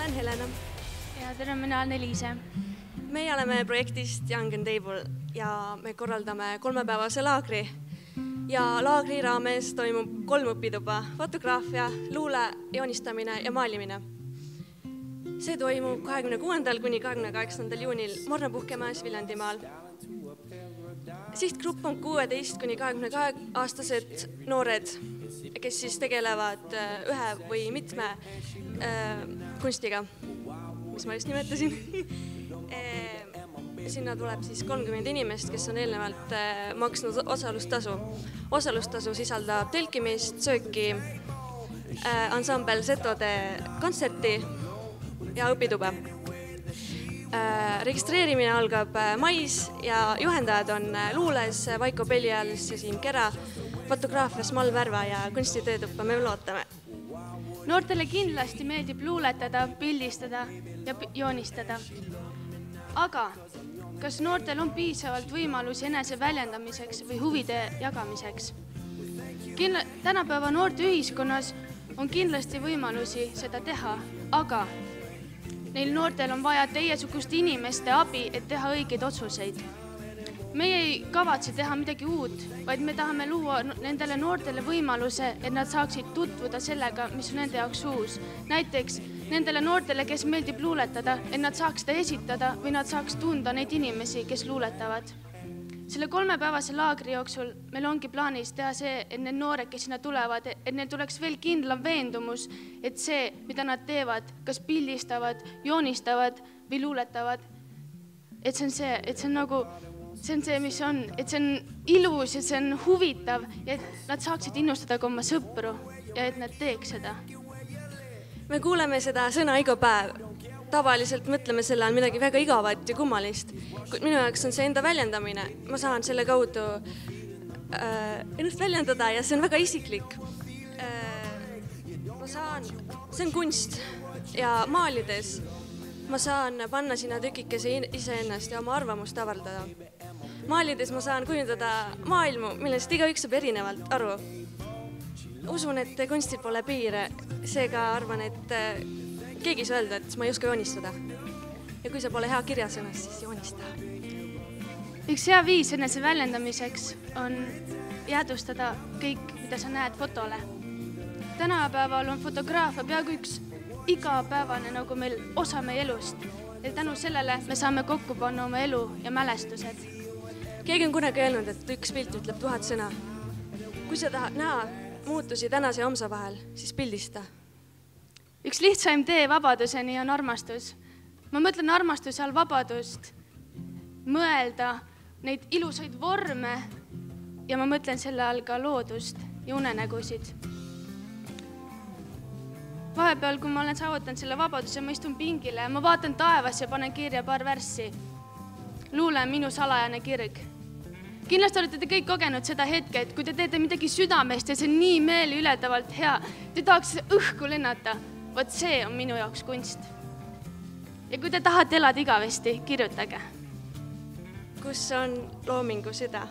olen Helena. Ja tere, mina olen Eliise. Meie oleme projektist Young and Able ja me korraldame 3-päevase laagri. Ja laagri raames toimub 3 õpituba: fotograafia, luule, joonistamine ja maalimine. See toimub 26. kuni 28. juunil Mornapuhkemajas Viljandimaal. Sihtgrupp on 16 kuni 22-aastased noored, kes siis tegelevad ühe või mitme kunstiga, mis ma just nimetasin. Sinna tuleb siis 30 inimest, kes on eelnevalt maksnud osalustasu. Osalustasu sisaldab telkimist, sööki, ansambel Setode kontserti ja õpitube. Registreerimine algab mais ja juhendajad on luules Vaiko Pelials ja Siim Kera, fotograafias Mal Värva ja kunstitöötuppa me lootame. Noortele kindlasti meeldib luuletada, pildistada ja joonistada. Aga kas noortel on piisavalt võimalusi enese väljendamiseks või huvide jagamiseks? Tänapäeva noorte ühiskonnas on kindlasti võimalusi seda teha, aga neil noortel on vaja teiesugust inimeste abi, et teha õigeid otsuseid. Meie ei kavatse teha midagi uut, vaid me tahame luua nendele noortele võimaluse, et nad saaksid tutvuda sellega, mis on nende jaoks uus. Näiteks nendele noortele, kes meeldib luuletada, et nad saaks seda esitada või nad saaks tunda neid inimesi, kes luuletavad. Selle 3-päevase laagri jooksul meil ongi plaanis teha see, et need noored, kes sinna tulevad, et neil tuleks veel kindlam veendumus, et see, mida nad teevad, kas pildistavad, joonistavad või luuletavad, et see on see, mis on, et see on ilus ja see on huvitav ja et nad saaksid innustada ka oma sõpru ja et nad teeks seda. Me kuuleme seda sõna iga päev. Tavaliselt mõtleme selle all midagi väga igavat ja kummalist. Minu jaoks on see enda väljendamine. Ma saan selle kaudu ennast väljendada ja see on väga isiklik. See on kunst ja maalides ma saan panna sinna tükikese iseennast ja oma arvamust avaldada. Maalides ma saan kujundada maailmu, millest igaüks saab erinevalt aru. Usun, et kunstil pole piire, seega arvan, et keegi ei saa öelda, et ma ei oska joonistada. Ja kui sa pole hea kirjasõnas, siis joonista. Üks hea viis enese väljendamiseks on jäädvustada kõik, mida sa näed fotole. Tänapäeval on fotograafia peaaegu üks igapäevane nagu meil osa meie elust. Ja tänu sellele me saame kokku panna oma elu ja mälestused. Keegi on kunagi öelnud, et üks pilt ütleb 1000 sõna. Kui sa tahad näha muutusi tänase ja homsa vahel, siis pildista. Üks lihtsaim tee vabaduseni on armastus. Ma mõtlen armastuse all vabadust, mõelda neid ilusaid vorme ja ma mõtlen selle all ka loodust ja unenägusid. Vahepeal, kui ma olen saavutanud selle vabaduse, ma istun pingile ja ma vaatan taevas ja panen kirja paar värssi. Luule on minu salajane kirg. Kindlasti olete te kõik kogenud seda hetke, et kui te teete midagi südamest ja see on nii meeli ületavalt hea, te tahaks õhku lennata. Võt see on minu jaoks kunst. Ja kui te tahate elada igavesti, kirjutage. Kus on loomingu süda?